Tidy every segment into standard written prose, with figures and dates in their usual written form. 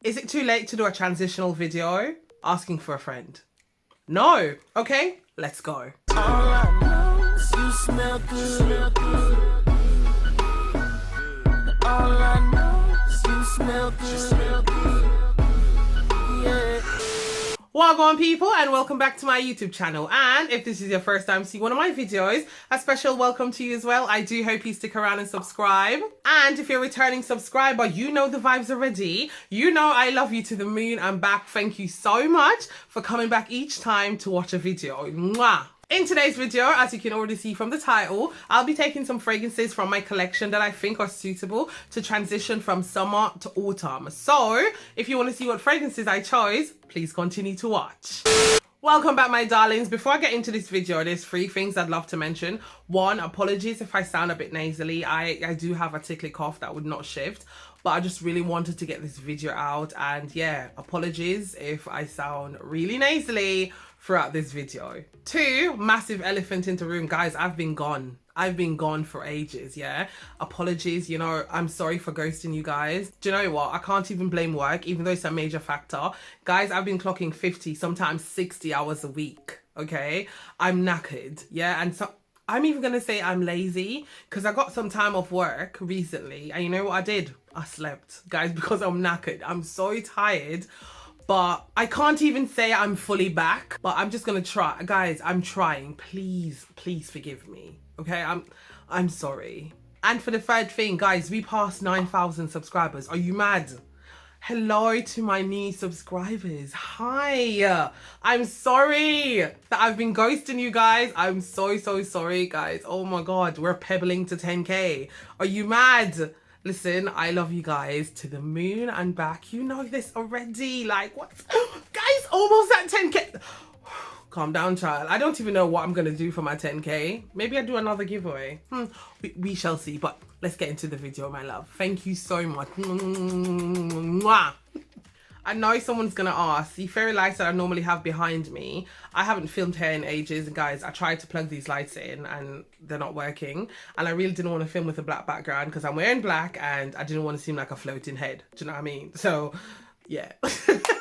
Is it too late to do a transitional video asking for a friend? No. Okay, let's go. All I know is you smell good. All I know is you smell good. Yeah. Welcome people and welcome back to my YouTube channel, and if this is your first time seeing one of my videos, a special welcome to you as well. I do hope you stick around and subscribe, and if you're a returning subscriber, you know the vibes already. You know I love you to the moon and back. Thank you so much for coming back each time to watch a video. Mwah! In today's video, as you can already see from the title, I'll be taking some fragrances from my collection that I think are suitable to transition from summer to autumn. So, if you want to see what fragrances I chose, please continue to watch. Welcome back, my darlings. Before I get into this video, there's 3 things I'd love to mention. 1, apologies if I sound a bit nasally. I do have a tickly cough that would not shift, but I just really wanted to get this video out, and yeah, apologies if I sound really nasally throughout this video. 2, massive elephant in the room, guys. I've been gone for ages. Yeah, apologies, you know, I'm sorry for ghosting you guys. Do you know what, I can't even blame work, even though it's a major factor. Guys, I've been clocking 50, sometimes 60 hours a week. Okay, I'm knackered. Yeah, and so I'm even gonna say I'm lazy because I got some time off work recently, and you know what I did? I slept, guys, because I'm knackered. I'm so tired, but I can't even say I'm fully back, but I'm just gonna try. Guys, I'm trying. Please forgive me. Okay, I'm sorry. And for the 3rd thing, guys, we passed 9,000 subscribers. Are you mad? Hello to my new subscribers. Hi. I'm sorry that I've been ghosting you guys. I'm so sorry, guys. Oh my God, we're pebbling to 10K. Are you mad? Listen, I love you guys to the moon and back. You know this already. Like, what? Guys, almost at 10K. Calm down, child. I don't even know what I'm going to do for my 10K. Maybe I'll do another giveaway. We shall see. But let's get into the video, my love. Thank you so much. Mwah. I know someone's going to ask, the fairy lights that I normally have behind me, I haven't filmed hair in ages. And guys, I tried to plug these lights in and they're not working. And I really didn't want to film with a black background because I'm wearing black and I didn't want to seem like a floating head. Do you know what I mean? So, yeah.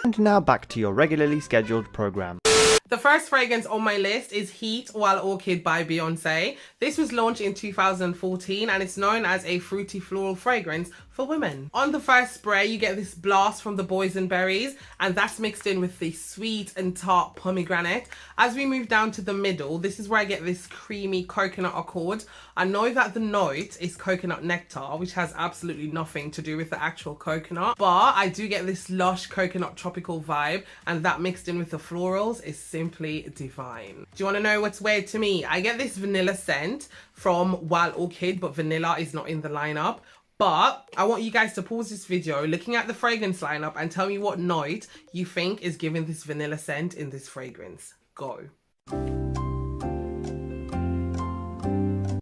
And now back to your regularly scheduled program. The first fragrance on my list is Heat Wild Orchid by Beyonce. This was launched in 2014 and it's known as a fruity floral fragrance for women. On the first spray, you get this blast from the boysenberries, and that's mixed in with the sweet and tart pomegranate. As we move down to the middle, this is where I get this creamy coconut accord. I know that the note is coconut nectar, which has absolutely nothing to do with the actual coconut, but I do get this lush coconut tropical vibe, and that mixed in with the florals is simply divine. Do you want to know what's weird to me? I get this vanilla scent from Wild Orchid, but vanilla is not in the lineup. But I want you guys to pause this video looking at the fragrance lineup and tell me what note you think is giving this vanilla scent in this fragrance. Go.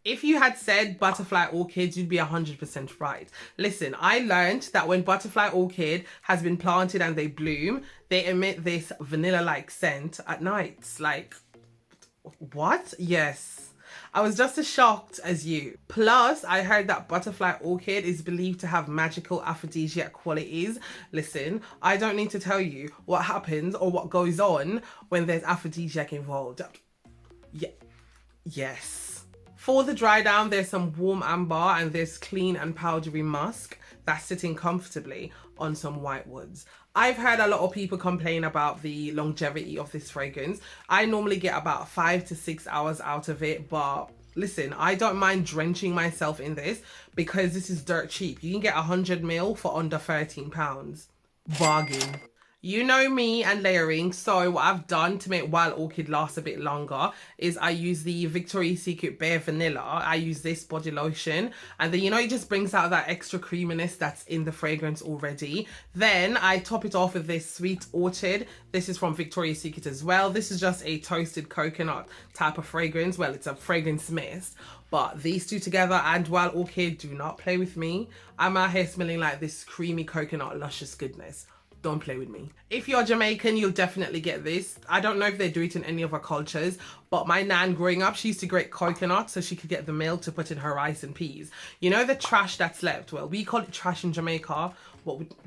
If you had said butterfly orchid, you'd be 100% right. Listen, I learned that when butterfly orchid has been planted and they bloom, they emit this vanilla-like scent at night. Like, what? Yes. I was just as shocked as you. Plus, I heard that butterfly orchid is believed to have magical aphrodisiac qualities. Listen, I don't need to tell you what happens or what goes on when there's aphrodisiac involved. Yeah. Yes. For the dry down, there's some warm amber and there's clean and powdery musk that's sitting comfortably on some white woods. I've heard a lot of people complain about the longevity of this fragrance. I normally get about 5 to 6 hours out of it, but listen, I don't mind drenching myself in this because this is dirt cheap. You can get 100 ml for under £13. Bargain. You know me and layering, so what I've done to make Wild Orchid last a bit longer is I use the Victoria's Secret Bare Vanilla. I use this body lotion, and then, you know, it just brings out that extra creaminess that's in the fragrance already. Then I top it off with this Sweet Orchid. This is from Victoria's Secret as well. This is just a toasted coconut type of fragrance. Well, it's a fragrance mist. But these two together and Wild Orchid, do not play with me. I'm out here smelling like this creamy coconut luscious goodness. Don't play with me. If you're Jamaican, you'll definitely get this. I don't know if they do it in any other cultures, but my nan growing up, she used to grate coconut so she could get the milk to put in her rice and peas. You know the trash that's left? Well, we call it trash in Jamaica,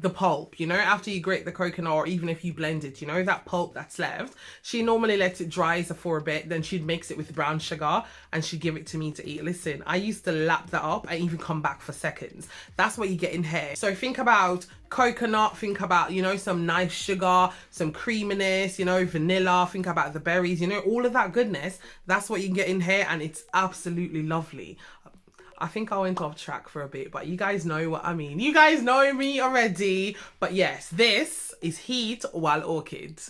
the pulp, you know, after you grate the coconut, or even if you blend it, you know, that pulp that's left, she normally lets it dry for a bit, then she'd mix it with brown sugar and she'd give it to me to eat. Listen, I used to lap that up and even come back for seconds. That's what you get in here. So think about coconut, think about, you know, some nice sugar, some creaminess, you know, vanilla, think about the berries, you know, all of that goodness. That's what you can get in here, and it's absolutely lovely. I think I went off track for a bit, but you guys know what I mean. You guys know me already. But yes, this is Heat while Orchid.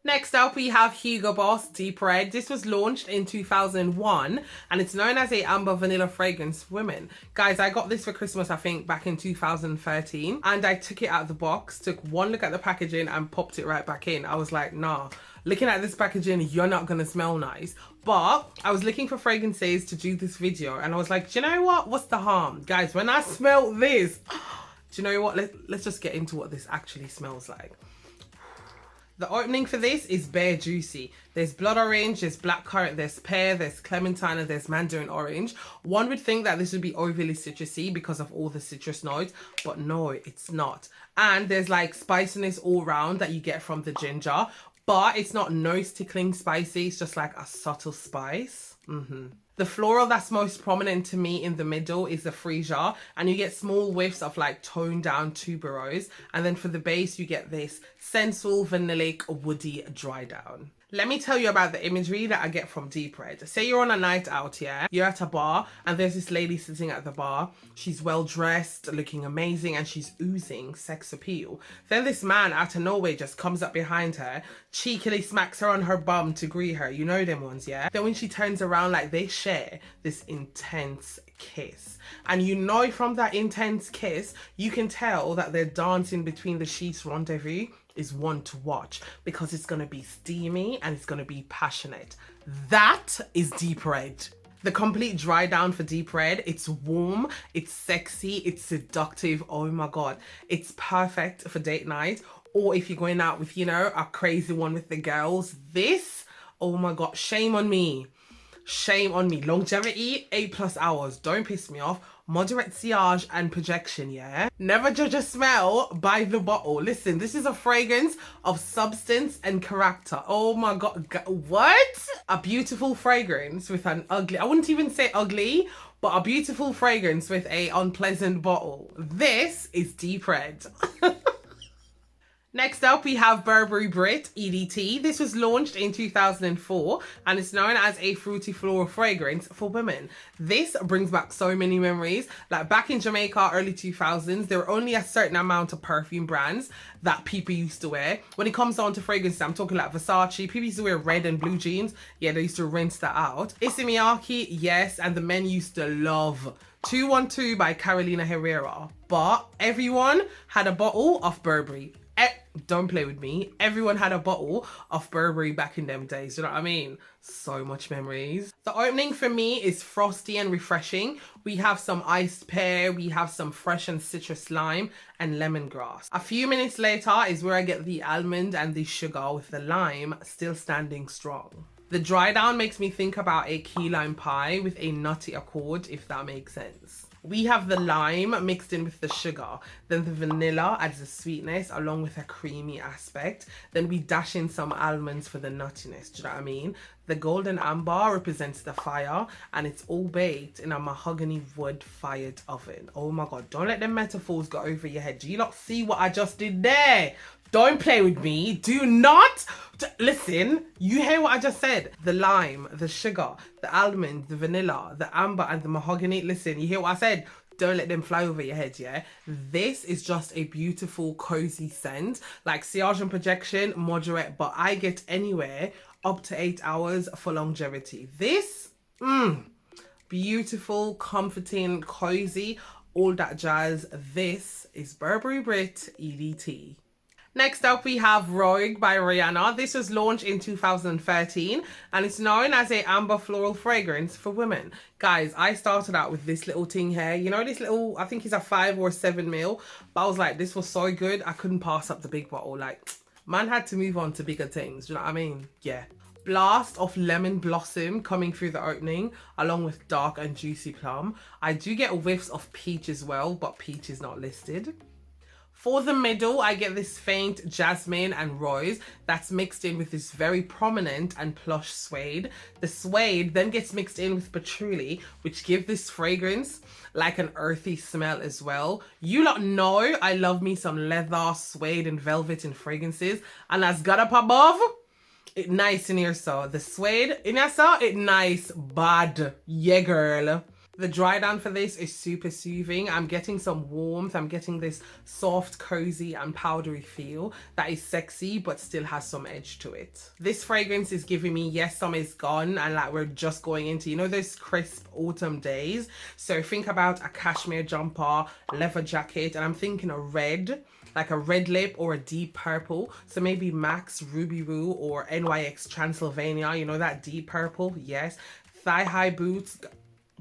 Next up, we have Hugo Boss Deep Red. This was launched in 2001 and it's known as a amber vanilla fragrance for women. Guys, I got this for Christmas, I think, back in 2013. And I took it out of the box, took one look at the packaging and popped it right back in. I was like, nah, looking at this packaging, you're not going to smell nice. But I was looking for fragrances to do this video and I was like, do you know what? What's the harm? Guys, when I smelled this, do you know what? Let's just get into what this actually smells like. The opening for this is bare juicy. There's blood orange, there's black currant, there's pear, there's clementine, and there's mandarin orange. One would think that this would be overly citrusy because of all the citrus notes, but no, it's not. And there's like spiciness all around that you get from the ginger, but it's not nose tickling spicy. It's just like a subtle spice. The floral that's most prominent to me in the middle is the freesia, and you get small whiffs of like toned down tuberose, and then for the base you get this sensual vanillic woody dry down. Let me tell you about the imagery that I get from Deep Red. Say you're on a night out, yeah? You're at a bar and there's this lady sitting at the bar. She's well dressed, looking amazing, and she's oozing sex appeal. Then this man out of nowhere just comes up behind her, cheekily smacks her on her bum to greet her. You know them ones, yeah? Then when she turns around, like, they share this intense kiss. And you know from that intense kiss, you can tell that they're dancing between the sheets rendezvous is one to watch, because it's going to be steamy and it's going to be passionate. That is Deep Red. The complete dry down for Deep Red. It's warm, it's sexy, it's seductive. Oh my God. It's perfect for date night, or if you're going out with, you know, a crazy one with the girls. This, oh my God, shame on me. Shame on me. Longevity, 8+ hours. Don't piss me off. Moderate sillage and projection, yeah? Never judge a smell by the bottle. Listen, this is a fragrance of substance and character. Oh my God, what? A beautiful fragrance with an ugly, I wouldn't even say ugly, but a beautiful fragrance with a unpleasant bottle. This is Deep Red. Next up, we have Burberry Brit EDT. This was launched in 2004 and it's known as a fruity floral fragrance for women. This brings back so many memories. Like back in Jamaica, early 2000s, there were only a certain amount of perfume brands that people used to wear. When it comes down to fragrances, I'm talking like Versace. People used to wear red and blue jeans. Yeah, they used to rinse that out. Issey Miyake, yes, and the men used to love 212 by Carolina Herrera. But everyone had a bottle of Burberry. Don't play with me. Everyone had a bottle of Burberry back in them days. You know what I mean? So much memories. The opening for me is frosty and refreshing. We have some iced pear, we have some fresh and citrus lime and lemongrass. A few minutes later is where I get the almond and the sugar, with the lime still standing strong. The dry down makes me think about a key lime pie with a nutty accord, if that makes sense. We have the lime mixed in with the sugar. Then the vanilla adds the sweetness along with a creamy aspect. Then we dash in some almonds for the nuttiness. Do you know what I mean? The golden amber represents the fire, and it's all baked in a mahogany wood fired oven. Oh my God, don't let them metaphors go over your head. Do you not see what I just did there? Don't play with me. Do not. Listen, you hear what I just said? The lime, the sugar, the almond, the vanilla, the amber, and the mahogany. Listen, you hear what I said? Don't let them fly over your head, yeah? This is just a beautiful, cozy scent. Like sillage and projection, moderate, but I get anywhere up to 8 hours for longevity. This, beautiful, comforting, cozy, all that jazz. This is Burberry Brit EDT. Next up, we have Rogue by Rihanna. This was launched in 2013 and it's known as a amber floral fragrance for women. Guys, I started out with this little thing here. You know, this little, I think it's a 5 or 7 ml. But I was like, this was so good, I couldn't pass up the big bottle. Like, man had to move on to bigger things. Do you know what I mean? Yeah. Blast of lemon blossom coming through the opening, along with dark and juicy plum. I do get whiffs of peach as well, but peach is not listed. For the middle, I get this faint jasmine and rose that's mixed in with this very prominent and plush suede. The suede then gets mixed in with patchouli, which give this fragrance like an earthy smell as well. You lot know I love me some leather, suede and velvet in fragrances, and as got up above, it nice in here. So the suede in here, so it nice bad, yeah girl. The dry down for this is super soothing. I'm getting some warmth. I'm getting this soft, cozy and powdery feel that is sexy but still has some edge to it. This fragrance is giving me, yes, summer is gone and like we're just going into, you know, those crisp autumn days. So think about a cashmere jumper, leather jacket, and I'm thinking a red, like a red lip or a deep purple. So maybe Max Ruby Roo or NYX Transylvania, you know, that deep purple. Yes. Thigh high boots.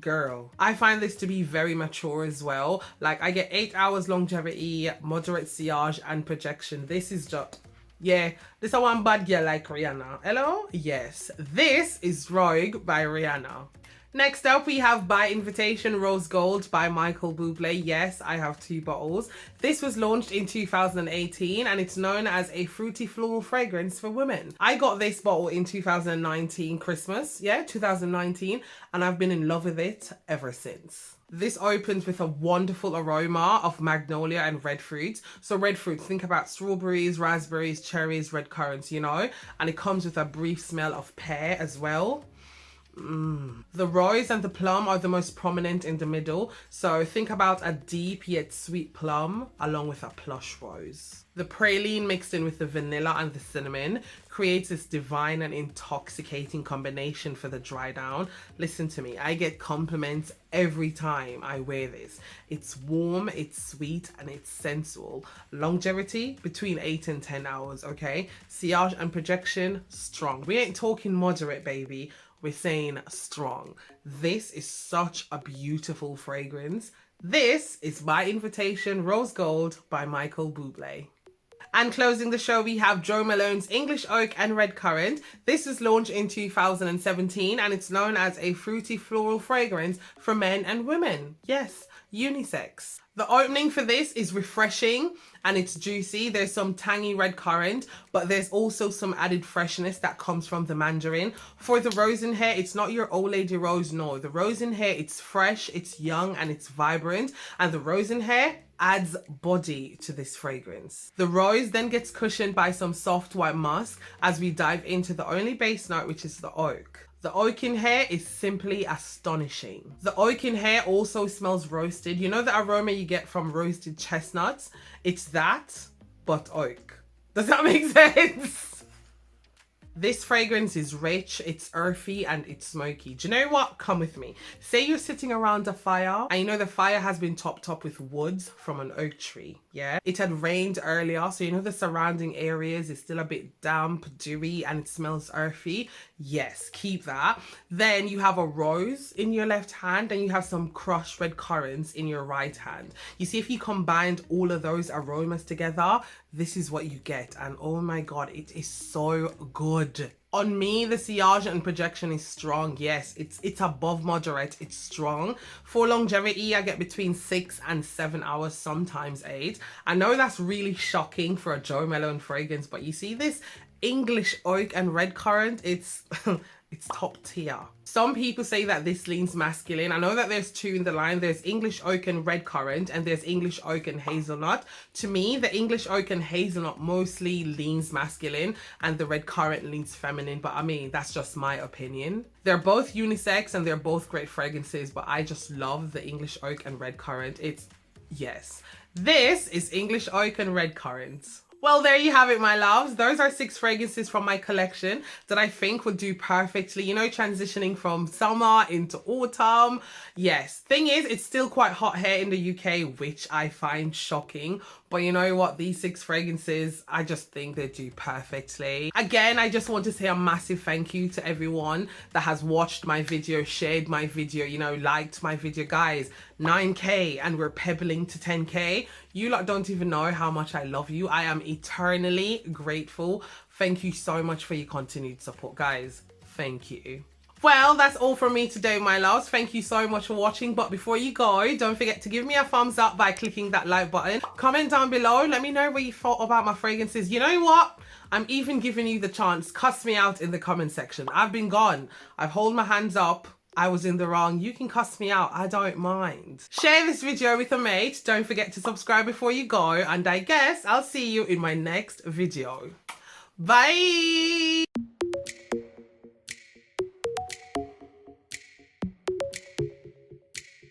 Girl, I find this to be very mature as well. Like I get 8 hours longevity, moderate sillage and projection. This is just, yeah, this is one bad girl like Rihanna. Hello? Yes, this is Rogue by Rihanna. Next up, we have By Invitation Rose Gold by Michael Buble. Yes, I have 2 bottles. This was launched in 2018 and it's known as a fruity floral fragrance for women. I got this bottle in 2019 Christmas, 2019, and I've been in love with it ever since. This opens with a wonderful aroma of magnolia and red fruits. So red fruits, think about strawberries, raspberries, cherries, red currants, you know, and it comes with a brief smell of pear as well. The rose and the plum are the most prominent in the middle, so think about a deep yet sweet plum along with a plush rose. The praline mixed in with the vanilla and the cinnamon creates this divine and intoxicating combination for the dry down. Listen to me, I get compliments every time I wear this. It's warm, it's sweet and it's sensual. Longevity between 8 and 10 hours, okay? Sillage and projection, strong. We ain't talking moderate, baby. We're saying strong. This is such a beautiful fragrance. This is By Invitation Rose Gold by Michael Buble. And closing the show, we have Jo Malone's English Oak and Red Currant. This was launched in 2017 and it's known as a fruity floral fragrance for men and women. Yes, unisex. The opening for this is refreshing and it's juicy. There's some tangy red currant, but there's also some added freshness that comes from the mandarin. For the rose in here, it's not your old lady rose, no. The rose in here, it's fresh, it's young and it's vibrant, and the rose in here adds body to this fragrance. The rose then gets cushioned by some soft white musk as we dive into the only base note, which is the oak. The oak in here is simply astonishing. The oak in here also smells roasted. You know the aroma you get from roasted chestnuts? It's that, but oak. Does that make sense? This fragrance is rich, it's earthy and it's smoky. Do you know what? Come with me. Say you're sitting around a fire and you know the fire has been topped up with wood from an oak tree, yeah? It had rained earlier, so you know the surrounding areas is still a bit damp, dewy and it smells earthy. Yes, keep that. Then you have a rose in your left hand and you have some crushed red currants in your right hand. You see, if you combined all of those aromas together, this is what you get. And oh my God, it is so good. On me, the sillage and projection is strong. Yes, it's above moderate. It's strong. For longevity, I get between 6 and 7 hours, sometimes 8. I know that's really shocking for a Jo Malone fragrance, but you see this English Oak and Red Currant, it's it's top tier. Some people say that this leans masculine. I know that there's 2 in the line. There's English Oak and Red Currant and there's English Oak and Hazelnut. To me, the English Oak and Hazelnut mostly leans masculine and the Red Currant leans feminine. But I mean, that's just my opinion. They're both unisex and they're both great fragrances, but I just love the English Oak and Red Currant. It's, yes. This is English Oak and Red Currant. Well, there you have it, my loves. Those are 6 fragrances from my collection that I think would do perfectly, you know, transitioning from summer into autumn. Yes, thing is, it's still quite hot here in the UK, which I find shocking. But you know what? These 6 fragrances, I just think they do perfectly. Again, I just want to say a massive thank you to everyone that has watched my video, shared my video, you know, liked my video. Guys, 9K and we're pebbling to 10K. You lot don't even know how much I love you. I am eternally grateful. Thank you so much for your continued support, guys. Thank you. Well, that's all from me today, my loves. Thank you so much for watching. But before you go, don't forget to give me a thumbs up by clicking that like button. Comment down below. Let me know what you thought about my fragrances. You know what? I'm even giving you the chance. Cuss me out in the comment section. I've been gone. I've held my hands up. I was in the wrong. You can cuss me out. I don't mind. Share this video with a mate. Don't forget to subscribe before you go. And I guess I'll see you in my next video. Bye.